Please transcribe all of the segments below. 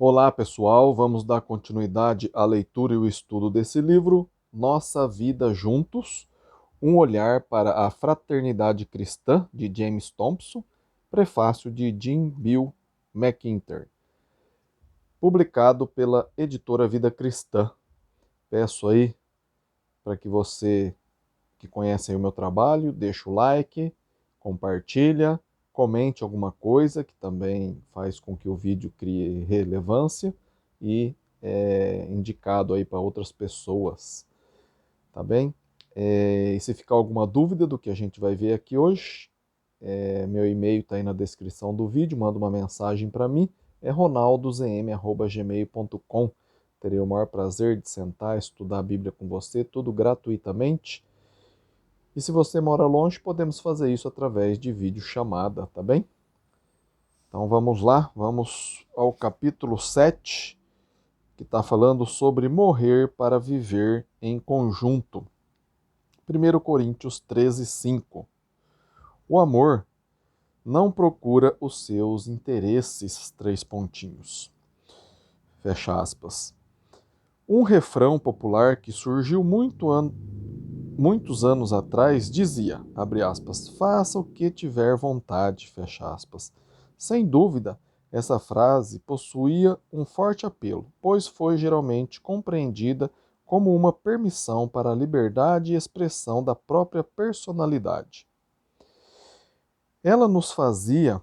Olá, pessoal. Vamos dar continuidade à leitura e o estudo desse livro, Nossa Vida Juntos, um olhar para a fraternidade cristã, de James Thompson, prefácio de Jim Bill McIntyre, publicado pela editora Vida Cristã. Peço aí para que você que conhece aí o meu trabalho, deixe o like, compartilha, comente alguma coisa que também faz com que o vídeo crie relevância e é indicado aí para outras pessoas, tá bem? E se ficar alguma dúvida do que a gente vai ver aqui hoje, meu e-mail está aí na descrição do vídeo, manda uma mensagem para mim, é ronaldozm@gmail.com. Terei o maior prazer de sentar, estudar a Bíblia com você, tudo gratuitamente. E se você mora longe, podemos fazer isso através de videochamada, tá bem? Então vamos lá, vamos ao capítulo 7, que está falando sobre morrer para viver em conjunto. 1 Coríntios 13, 5. O amor não procura os seus interesses, três pontinhos. Fecha aspas. Um refrão popular que surgiu muitos anos atrás dizia, abre aspas, faça o que tiver vontade, fecha aspas. Sem dúvida, essa frase possuía um forte apelo, pois foi geralmente compreendida como uma permissão para a liberdade e expressão da própria personalidade. Ela nos fazia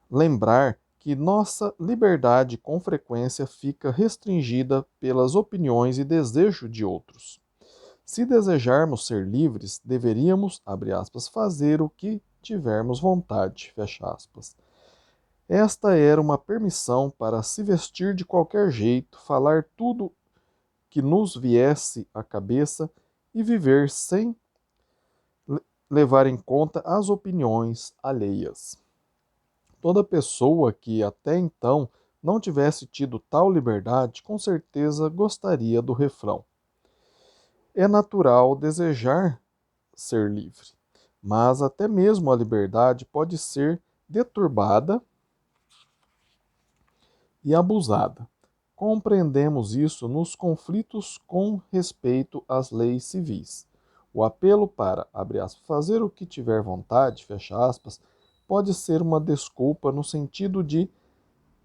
lembrar que nossa liberdade com frequência fica restringida pelas opiniões e desejos de outros. Se desejarmos ser livres, deveríamos, abre aspas, fazer o que tivermos vontade, fecha aspas. Esta era uma permissão para se vestir de qualquer jeito, falar tudo que nos viesse à cabeça e viver sem levar em conta as opiniões alheias. Toda pessoa que até então não tivesse tido tal liberdade, com certeza gostaria do refrão. É natural desejar ser livre, mas até mesmo a liberdade pode ser deturbada e abusada. Compreendemos isso nos conflitos com respeito às leis civis. O apelo para, abre aspas, fazer o que tiver vontade, fecha aspas, pode ser uma desculpa no sentido de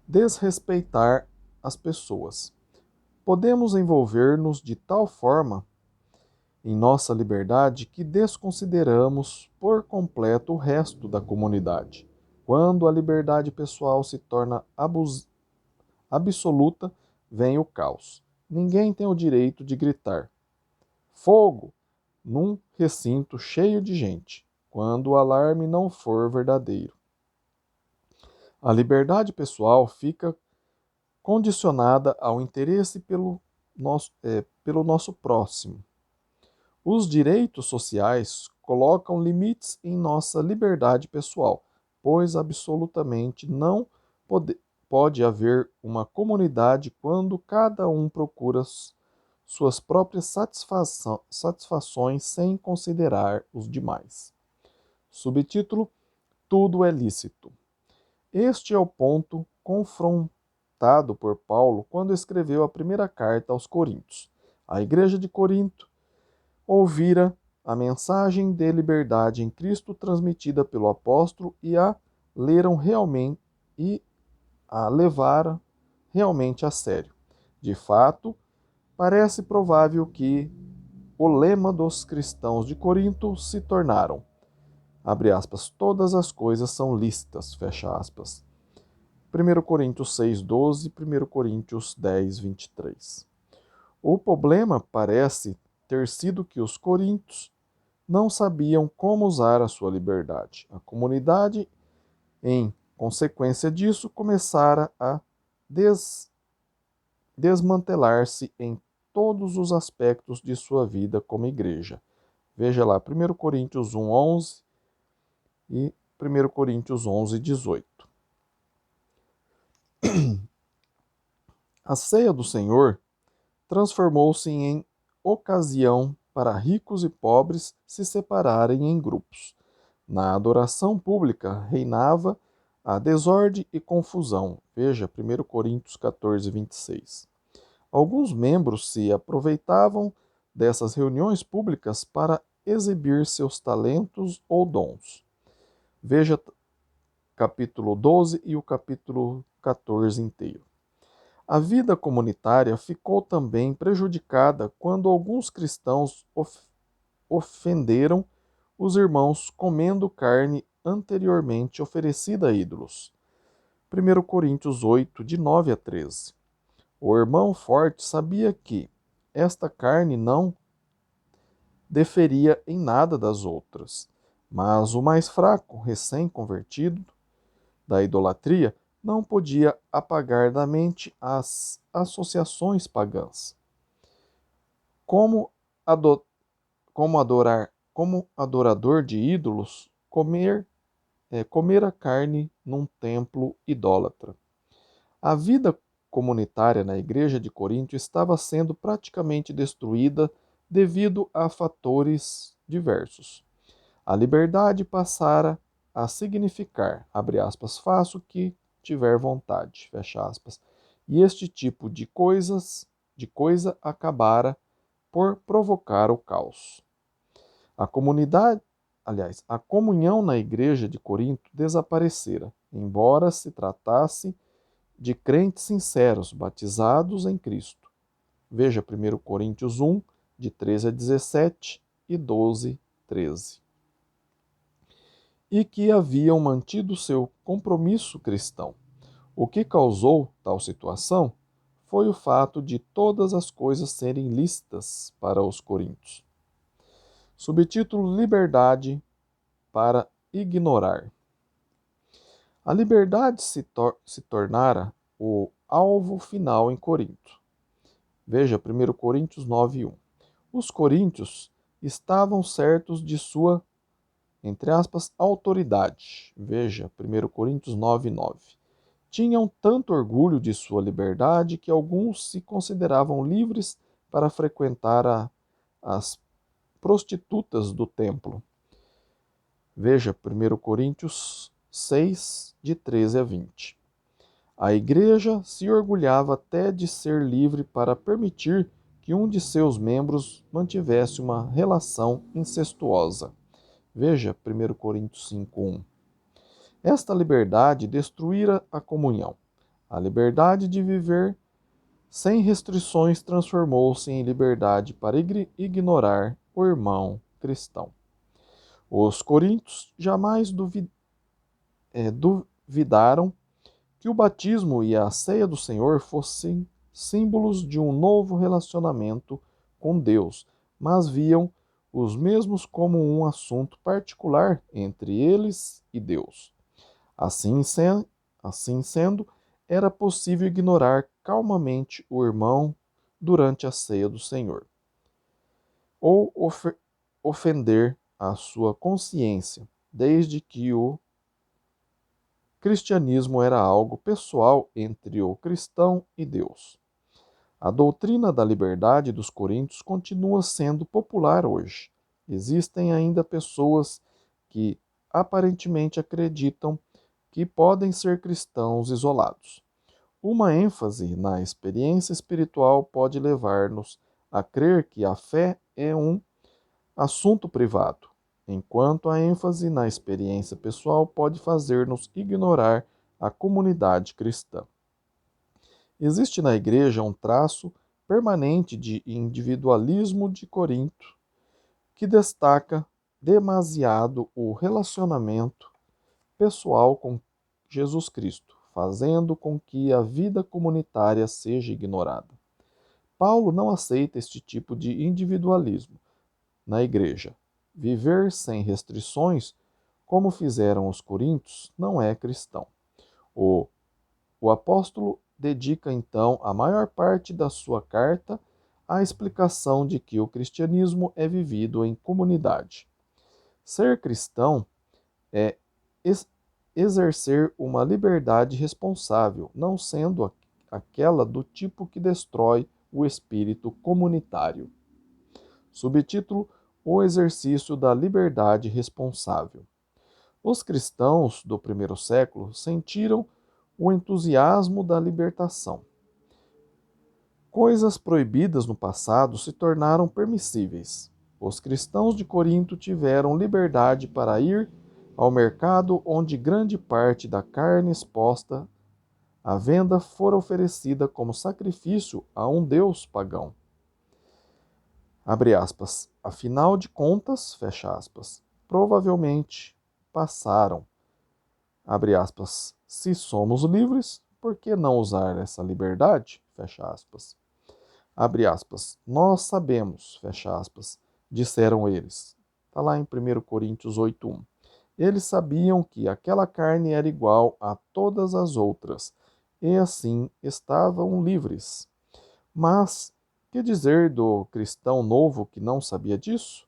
desrespeitar as pessoas. Podemos envolver-nos de tal forma em nossa liberdade que desconsideramos por completo o resto da comunidade. Quando a liberdade pessoal se torna absoluta, vem o caos. Ninguém tem o direito de gritar fogo num recinto cheio de gente, quando o alarme não for verdadeiro. A liberdade pessoal fica condicionada ao interesse pelo nosso próximo. Os direitos sociais colocam limites em nossa liberdade pessoal, pois absolutamente não pode haver uma comunidade quando cada um procura suas próprias satisfações sem considerar os demais. Subtítulo: Tudo é lícito. Este é o ponto confrontado por Paulo quando escreveu a primeira carta aos Coríntios. A igreja de Corinto ouvira a mensagem de liberdade em Cristo transmitida pelo apóstolo e a leram realmente e a levaram realmente a sério. De fato, parece provável que o lema dos cristãos de Corinto se tornaram, abre aspas, todas as coisas são lícitas, fecha aspas. 1 Coríntios 6,12, 1 Coríntios 10, 23. O problema parece ter sido que os coríntios não sabiam como usar a sua liberdade. A comunidade, em consequência disso, começara a desmantelar-se em todos os aspectos de sua vida como igreja. Veja lá, 1 Coríntios 1, 11 e 1 Coríntios 11, 18. A ceia do Senhor transformou-se em ocasião para ricos e pobres se separarem em grupos. Na adoração pública reinava a desordem e confusão. Veja 1 Coríntios 14, 26. Alguns membros se aproveitavam dessas reuniões públicas para exibir seus talentos ou dons. Veja capítulo 12 e o capítulo 14 inteiro. A vida comunitária ficou também prejudicada quando alguns cristãos ofenderam os irmãos comendo carne anteriormente oferecida a ídolos. 1 Coríntios 8, de 9 a 13. O irmão forte sabia que esta carne não diferia em nada das outras, mas o mais fraco, recém-convertido da idolatria, não podia apagar da mente as associações pagãs. Como, como adorador de ídolos, comer a carne num templo idólatra. A vida comunitária na igreja de Corinto estava sendo praticamente destruída devido a fatores diversos. A liberdade passara a significar, abre aspas, faça o que tiver vontade, fecha aspas. E este tipo de coisa acabara por provocar o caos. A comunhão na igreja de Corinto desaparecera, embora se tratasse de crentes sinceros, batizados em Cristo. Veja 1 Coríntios 1, de 13 a 17 e 12, 13. E que haviam mantido seu compromisso cristão. O que causou tal situação foi o fato de todas as coisas serem lícitas para os coríntios. Subtítulo: Liberdade para ignorar. A liberdade se tornara o alvo final em Corinto. Veja 1 Coríntios 9:1. Os coríntios estavam certos de sua, entre aspas, autoridade. Veja 1 Coríntios 9:9. Tinham tanto orgulho de sua liberdade que alguns se consideravam livres para frequentar as prostitutas do templo. Veja 1 Coríntios 6, de 13 a 20. A igreja se orgulhava até de ser livre para permitir que um de seus membros mantivesse uma relação incestuosa. Veja 1 Coríntios 5:1. Esta liberdade destruíra a comunhão. A liberdade de viver sem restrições transformou-se em liberdade para ignorar o irmão cristão. Os coríntios jamais duvidaram que o batismo e a ceia do Senhor fossem símbolos de um novo relacionamento com Deus, mas viam os mesmos como um assunto particular entre eles e Deus. Assim sendo, era possível ignorar calmamente o irmão durante a ceia do Senhor, ou ofender a sua consciência, desde que o cristianismo era algo pessoal entre o cristão e Deus. A doutrina da liberdade dos coríntios continua sendo popular hoje. Existem ainda pessoas que aparentemente acreditam que podem ser cristãos isolados. Uma ênfase na experiência espiritual pode levar-nos a crer que a fé é um assunto privado, enquanto a ênfase na experiência pessoal pode fazer-nos ignorar a comunidade cristã. Existe na igreja um traço permanente de individualismo de Corinto, que destaca demasiado o relacionamento pessoal com Jesus Cristo, fazendo com que a vida comunitária seja ignorada. Paulo não aceita este tipo de individualismo na igreja. Viver sem restrições, como fizeram os coríntios, não é cristão. O apóstolo dedica então a maior parte da sua carta à explicação de que o cristianismo é vivido em comunidade. Ser cristão é exercer uma liberdade responsável, não sendo aquela do tipo que destrói o espírito comunitário. Subtítulo: O exercício da liberdade responsável. Os cristãos do primeiro século sentiram o entusiasmo da libertação. Coisas proibidas no passado se tornaram permissíveis. Os cristãos de Corinto tiveram liberdade para ir ao mercado onde grande parte da carne exposta à venda fora oferecida como sacrifício a um deus pagão. Abre aspas. Afinal de contas, fecha aspas, provavelmente passaram. Abre aspas. Se somos livres, por que não usar essa liberdade? Fecha aspas. Abre aspas. Nós sabemos, fecha aspas, disseram eles. Está lá em 1 Coríntios 8:1. Eles sabiam que aquela carne era igual a todas as outras, e assim estavam livres. Mas que dizer do cristão novo que não sabia disso?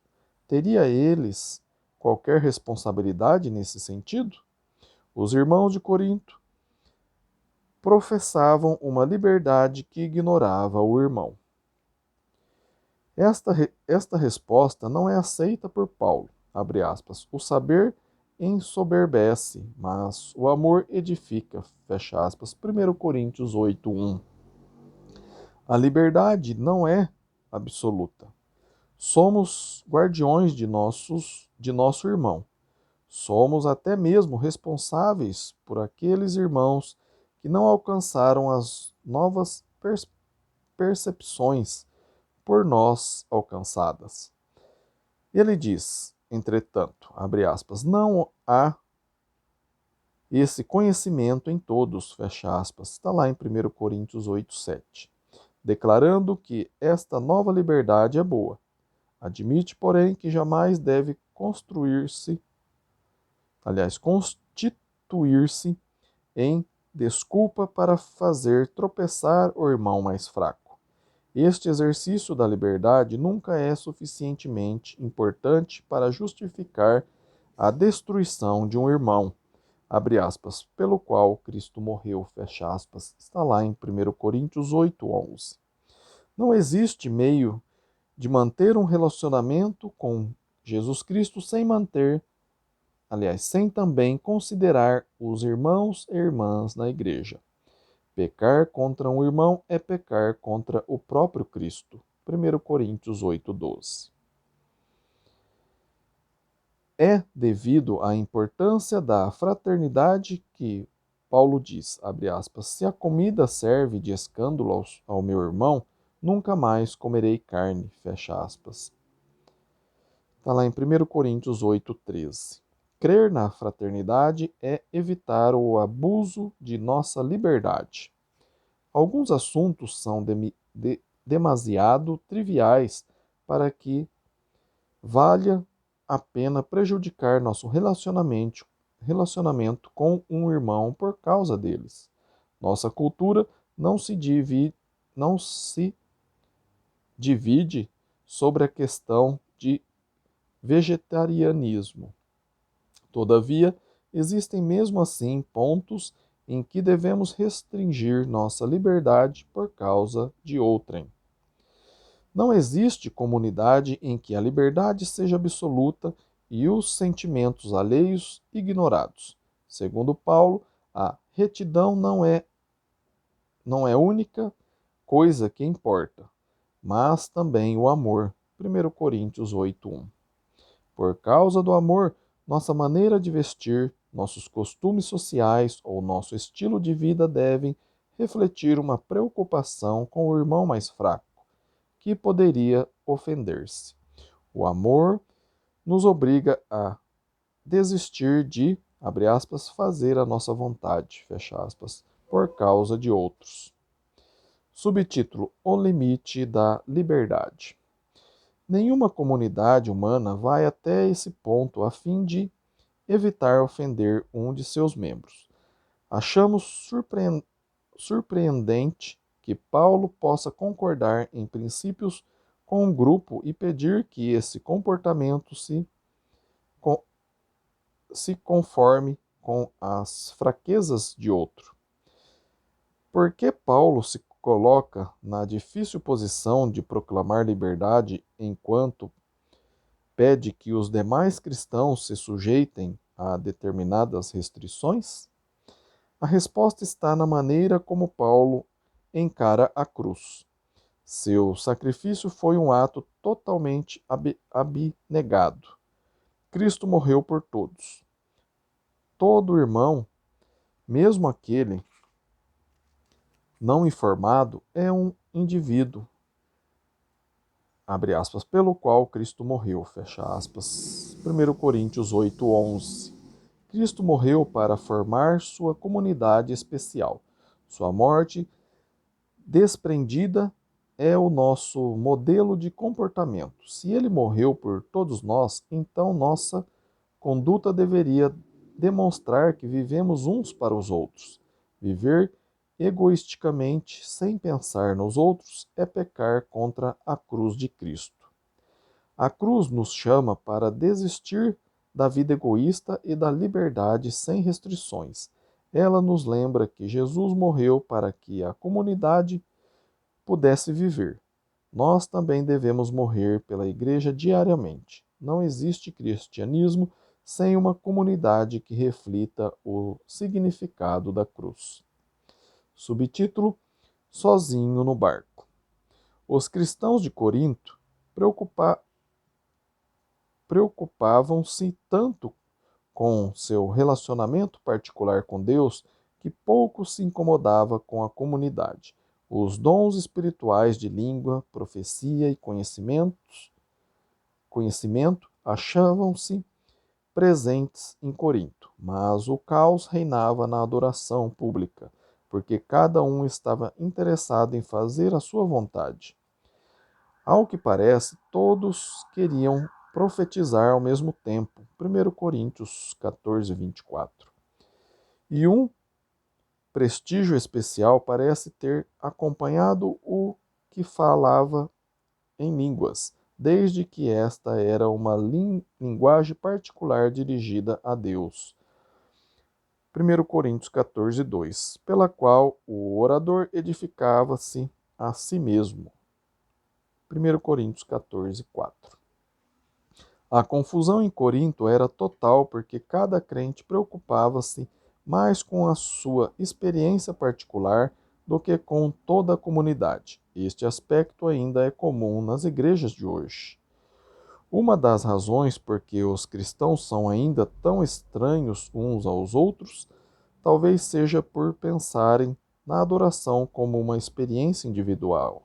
Teria eles qualquer responsabilidade nesse sentido? Os irmãos de Corinto professavam uma liberdade que ignorava o irmão. Esta resposta não é aceita por Paulo. Abre aspas. O saber ensoberbece, mas o amor edifica. Fecha aspas. 1 Coríntios 8:1. A liberdade não é absoluta. Somos guardiões de nosso irmão. Somos até mesmo responsáveis por aqueles irmãos que não alcançaram as novas percepções por nós alcançadas. Ele diz, entretanto, abre aspas, não há esse conhecimento em todos, fecha aspas, está lá em 1 Coríntios 8:7, declarando que esta nova liberdade é boa. Admite, porém, que jamais deve constituir-se em desculpa para fazer tropeçar o irmão mais fraco. Este exercício da liberdade nunca é suficientemente importante para justificar a destruição de um irmão, abre aspas, pelo qual Cristo morreu, fecha aspas, está lá em 1 Coríntios 8:11. Não existe meio de manter um relacionamento com Jesus Cristo sem também considerar os irmãos e irmãs na igreja. Pecar contra um irmão é pecar contra o próprio Cristo. 1 Coríntios 8:12. É devido à importância da fraternidade que Paulo diz, abre aspas, se a comida serve de escândalo ao meu irmão, nunca mais comerei carne, fecha aspas. Está lá em 1 Coríntios 8:13. Crer na fraternidade é evitar o abuso de nossa liberdade. Alguns assuntos são demasiado triviais para que valha a pena prejudicar nosso relacionamento com um irmão por causa deles. Nossa cultura não se divide sobre a questão de vegetarianismo. Todavia, existem mesmo assim pontos em que devemos restringir nossa liberdade por causa de outrem. Não existe comunidade em que a liberdade seja absoluta e os sentimentos alheios ignorados. Segundo Paulo, a retidão não é a única coisa que importa, mas também o amor. 1 Coríntios 8:1. Por causa do amor, nossa maneira de vestir, nossos costumes sociais ou nosso estilo de vida devem refletir uma preocupação com o irmão mais fraco, que poderia ofender-se. O amor nos obriga a desistir de, abre aspas, fazer a nossa vontade, fecha aspas, por causa de outros. Subtítulo: O limite da liberdade. Nenhuma comunidade humana vai até esse ponto a fim de evitar ofender um de seus membros. Achamos surpreendente que Paulo possa concordar em princípios com um grupo e pedir que esse comportamento se conforme com as fraquezas de outro. Por que Paulo se coloca na difícil posição de proclamar liberdade enquanto pede que os demais cristãos se sujeitem a determinadas restrições? A resposta está na maneira como Paulo encara a cruz. Seu sacrifício foi um ato totalmente abnegado. Cristo morreu por todos. Todo irmão, mesmo aquele não informado, é um indivíduo, abre aspas, pelo qual Cristo morreu, fecha aspas. 1 Coríntios 8:11. Cristo morreu para formar sua comunidade especial. Sua morte desprendida é o nosso modelo de comportamento. Se ele morreu por todos nós, então nossa conduta deveria demonstrar que vivemos uns para os outros. Viver egoisticamente, sem pensar nos outros, é pecar contra a cruz de Cristo. A cruz nos chama para desistir da vida egoísta e da liberdade sem restrições. Ela nos lembra que Jesus morreu para que a comunidade pudesse viver. Nós também devemos morrer pela igreja diariamente. Não existe cristianismo sem uma comunidade que reflita o significado da cruz. Subtítulo: Sozinho no barco. Os cristãos de Corinto preocupavam-se tanto com seu relacionamento particular com Deus que pouco se incomodava com a comunidade. Os dons espirituais de língua, profecia e conhecimento achavam-se presentes em Corinto, mas o caos reinava na adoração pública, porque cada um estava interessado em fazer a sua vontade. Ao que parece, todos queriam profetizar ao mesmo tempo. 1 Coríntios 14, 24. E um prestígio especial parece ter acompanhado o que falava em línguas, desde que esta era uma linguagem particular dirigida a Deus. 1 Coríntios 14, 2, pela qual o orador edificava-se a si mesmo. 1 Coríntios 14, 4. A confusão em Corinto era total porque cada crente preocupava-se mais com a sua experiência particular do que com toda a comunidade. Este aspecto ainda é comum nas igrejas de hoje. Uma das razões por que os cristãos são ainda tão estranhos uns aos outros, talvez seja por pensarem na adoração como uma experiência individual.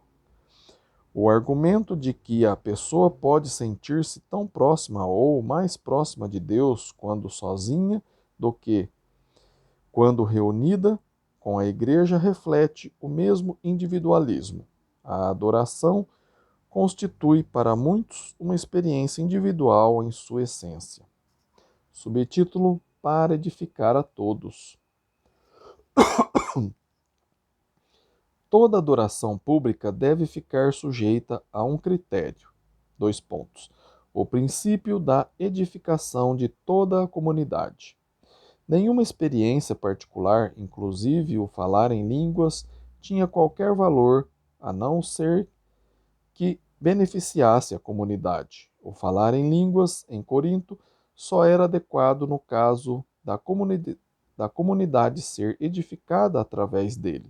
O argumento de que a pessoa pode sentir-se tão próxima ou mais próxima de Deus quando sozinha do que quando reunida com a igreja reflete o mesmo individualismo. A adoração constitui para muitos uma experiência individual em sua essência. Subtítulo: Para edificar a todos. Toda adoração pública deve ficar sujeita a um critério. 2 pontos. O princípio da edificação de toda a comunidade. Nenhuma experiência particular, inclusive o falar em línguas, tinha qualquer valor a não ser que beneficiasse a comunidade. O falar em línguas em Corinto só era adequado no caso da comunidade ser edificada através dele.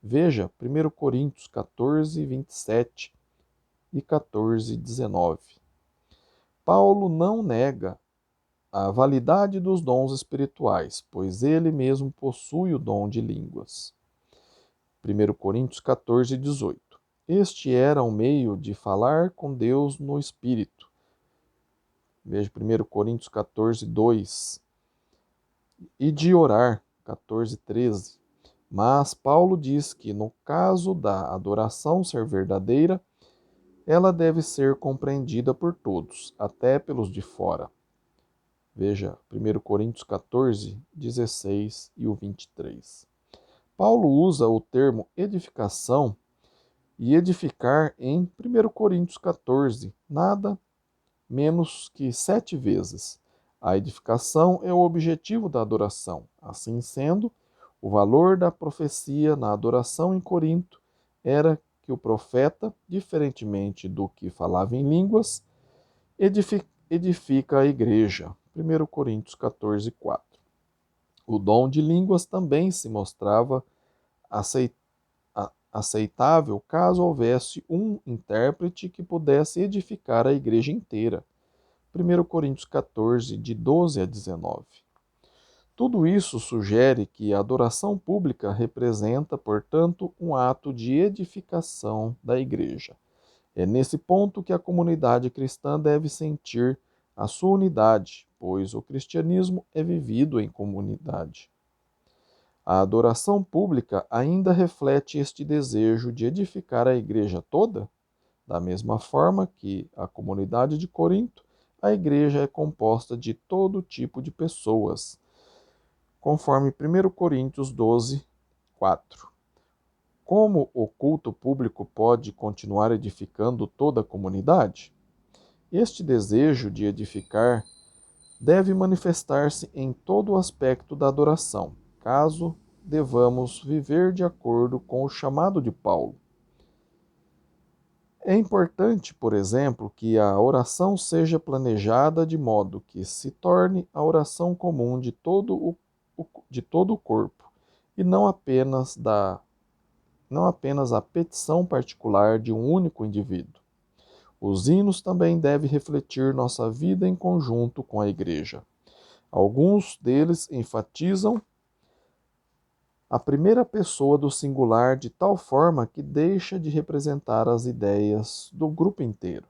Veja 1 Coríntios 14, 27 e 14, 19. Paulo não nega a validade dos dons espirituais, pois ele mesmo possui o dom de línguas. 1 Coríntios 14, 18. Este era um meio de falar com Deus no Espírito. Veja 1 Coríntios 14, 2. E de orar, 14, 13. Mas Paulo diz que, no caso da adoração ser verdadeira, ela deve ser compreendida por todos, até pelos de fora. Veja 1 Coríntios 14, 16 e o 23. Paulo usa o termo edificação e edificar em 1 Coríntios 14, nada menos que 7 vezes. A edificação é o objetivo da adoração. Assim sendo, o valor da profecia na adoração em Corinto era que o profeta, diferentemente do que falava em línguas, edifica a igreja. 1 Coríntios 14, 4. O dom de línguas também se mostrava aceitável caso houvesse um intérprete que pudesse edificar a igreja inteira. 1 Coríntios 14, de 12 a 19. Tudo isso sugere que a adoração pública representa, portanto, um ato de edificação da igreja. É nesse ponto que a comunidade cristã deve sentir a sua unidade, pois o cristianismo é vivido em comunidade. A adoração pública ainda reflete este desejo de edificar a igreja toda? Da mesma forma que a comunidade de Corinto, a igreja é composta de todo tipo de pessoas, conforme 1 Coríntios 12, 4. Como o culto público pode continuar edificando toda a comunidade? Este desejo de edificar deve manifestar-se em todo o aspecto da adoração, caso devamos viver de acordo com o chamado de Paulo. É importante, por exemplo, que a oração seja planejada de modo que se torne a oração comum de todo o corpo, e não apenas a petição particular de um único indivíduo. Os hinos também devem refletir nossa vida em conjunto com a igreja. Alguns deles enfatizam a primeira pessoa do singular de tal forma que deixa de representar as ideias do grupo inteiro.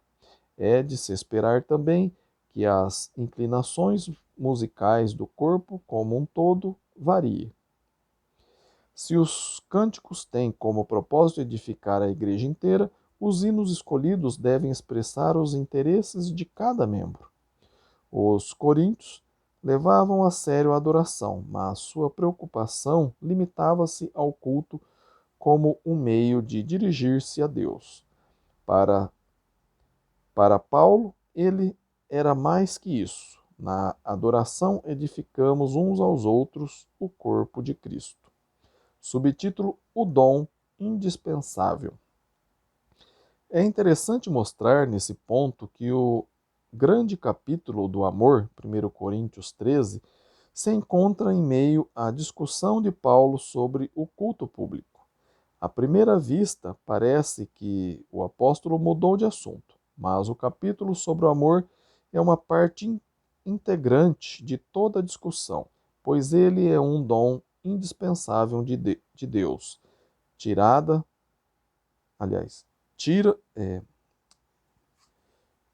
É de se esperar também que as inclinações musicais do corpo como um todo variem. Se os cânticos têm como propósito edificar a igreja inteira, os hinos escolhidos devem expressar os interesses de cada membro. Os coríntios levavam a sério a adoração, mas sua preocupação limitava-se ao culto como um meio de dirigir-se a Deus. Para Paulo, ele era mais que isso. Na adoração edificamos uns aos outros o corpo de Cristo. Subtítulo: O dom indispensável. É interessante mostrar nesse ponto que o grande capítulo do amor, 1 Coríntios 13, se encontra em meio à discussão de Paulo sobre o culto público. À primeira vista, parece que o apóstolo mudou de assunto, mas o capítulo sobre o amor é uma parte integrante de toda a discussão, pois ele é um dom indispensável de Deus.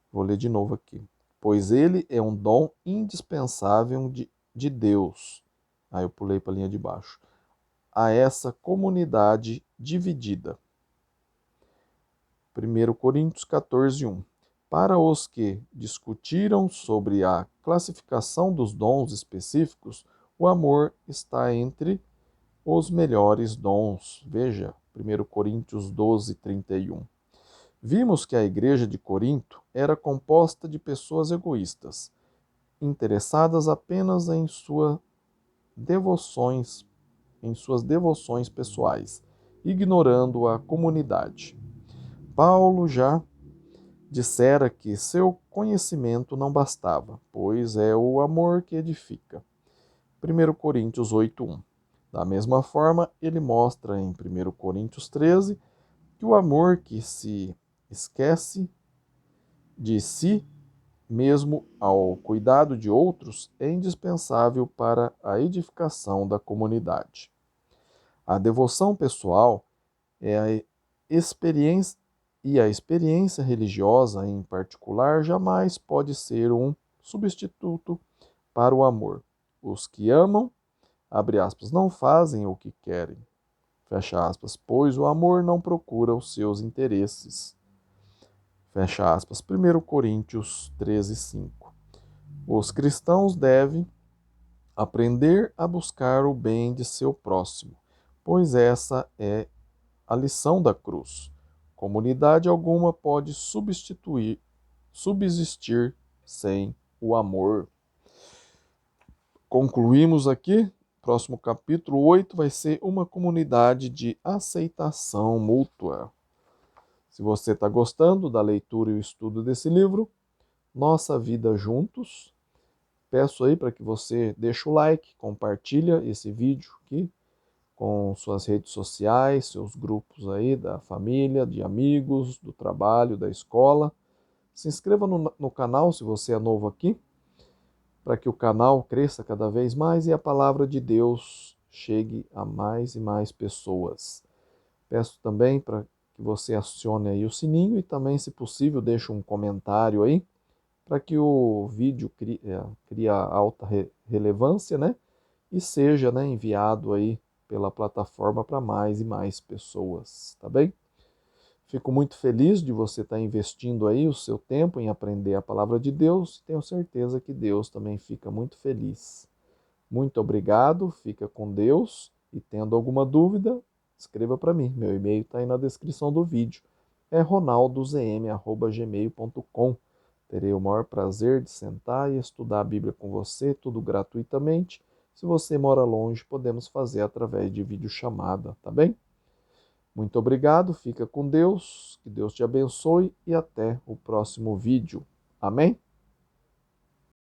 Vou ler de novo aqui. Pois ele é um dom indispensável de Deus. Aí eu pulei para a linha de baixo. A essa comunidade dividida. 1 Coríntios 14, 1. Para os que discutiram sobre a classificação dos dons específicos, o amor está entre os melhores dons. Veja, 1 Coríntios 12, 31. Vimos que a igreja de Corinto era composta de pessoas egoístas, interessadas apenas em suas devoções pessoais, ignorando a comunidade. Paulo já dissera que seu conhecimento não bastava, pois é o amor que edifica. 1 Coríntios 8:1. Da mesma forma, ele mostra em 1 Coríntios 13 que o amor que se esquece de si mesmo ao cuidado de outros é indispensável para a edificação da comunidade. A devoção pessoal é a experiência e a experiência religiosa em particular jamais pode ser um substituto para o amor. Os que amam, abre aspas, não fazem o que querem, fecha aspas, pois o amor não procura os seus interesses. Fecha aspas, 1 Coríntios 13, 5. Os cristãos devem aprender a buscar o bem de seu próximo, pois essa é a lição da cruz. Comunidade alguma pode subsistir sem o amor. Concluímos aqui. Próximo capítulo 8 vai ser uma comunidade de aceitação mútua. Se você está gostando da leitura e o estudo desse livro, Nossa Vida Juntos, Peço aí para que você deixe o like, compartilha esse vídeo aqui com suas redes sociais, seus grupos aí da família, de amigos, do trabalho, da escola. Se inscreva no canal se você é novo aqui, para que o canal cresça cada vez mais e a palavra de Deus chegue a mais e mais pessoas. Peço também para que você acione aí o sininho e também, se possível, deixe um comentário aí, para que o vídeo crie alta relevância, né? E seja, né, enviado aí pela plataforma para mais e mais pessoas, tá bem? Fico muito feliz de você estar investindo aí o seu tempo em aprender a palavra de Deus. Tenho certeza que Deus também fica muito feliz. Muito obrigado, fica com Deus e tendo alguma dúvida, escreva para mim. Meu e-mail está aí na descrição do vídeo. É ronaldozm@gmail.com. Terei o maior prazer de sentar e estudar a Bíblia com você, tudo gratuitamente. Se você mora longe, podemos fazer através de videochamada, tá bem? Muito obrigado, fica com Deus, que Deus te abençoe e até o próximo vídeo. Amém?